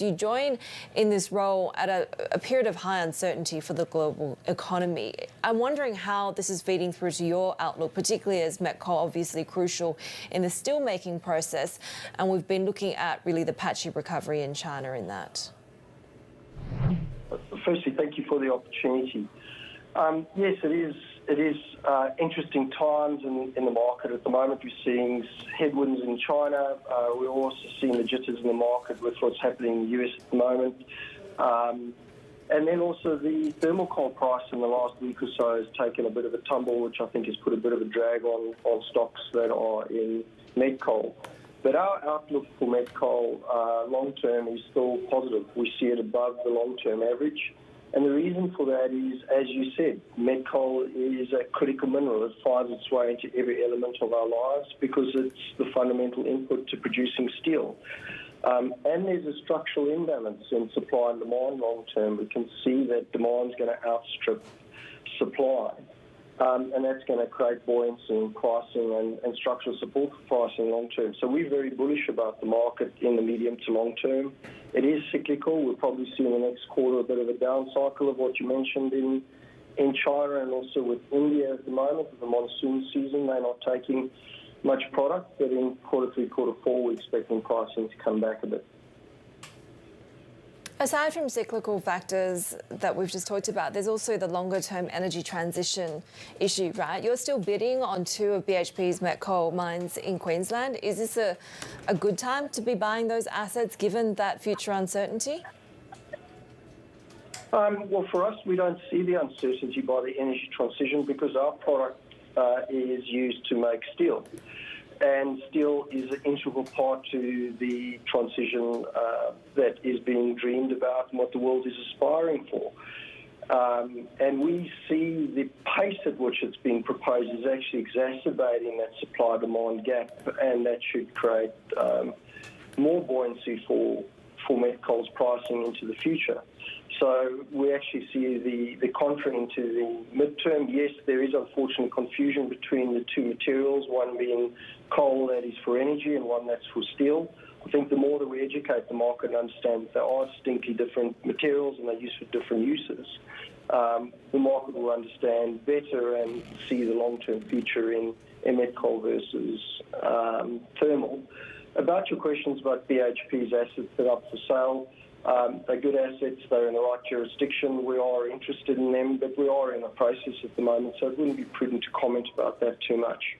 You join in this role at a period of high uncertainty for the global economy. I'm wondering how this is feeding through to your outlook, particularly as met coal obviously crucial in the steel-making process, and we've been looking at really the patchy recovery in China in that. Firstly, thank you for the opportunity. Yes, it is interesting times in the market at the moment. We're seeing headwinds in China. We're also seeing the jitters in the market with what's happening in the US at the moment. And then also the thermal coal price in the last week or so has taken a bit of a tumble, which I think has put a bit of a drag on stocks that are in met coal. But our outlook for met coal long-term is still positive. We see it above the long-term average. And the reason for that is, as you said, met coal is a critical mineral. It finds its way into every element of our lives because it's the fundamental input to producing steel. And there's a structural imbalance in supply and demand long-term. We can see that demand is going to outstrip supply. And that's going to create buoyancy in pricing and structural support for pricing long-term. So we're very bullish about the market in the medium to long-term. It is cyclical. We'll probably see in the next quarter a bit of a down cycle of what you mentioned in China and also with India at the moment. With the monsoon season, they're not taking much product, but in quarter 3, quarter 4, we're expecting pricing to come back a bit. Aside from cyclical factors that we've just talked about, there's also the longer-term energy transition issue, right? You're still bidding on 2 of BHP's met coal mines in Queensland. Is this a good time to be buying those assets given that future uncertainty? Well, for us, we don't see the uncertainty by the energy transition because our product is used to make steel. And steel is an integral part to the transition that is being dreamed about and what the world is aspiring for. And we see the pace at which it's being proposed is actually exacerbating that supply-demand gap, and that should create more buoyancy for met coal's pricing into the future. So we actually see the contrary into the midterm. Yes, there is unfortunately confusion between the 2 materials, one being coal that is for energy and one that's for steel. I think the more that we educate the market and understand that there are distinctly different materials and they're used for different uses, the market will understand better and see the long-term future in met coal versus thermal. About your questions about BHP's assets that are up for sale, they're good assets, they're in the right jurisdiction, we are interested in them, but we are in a process at the moment, so it wouldn't be prudent to comment about that too much.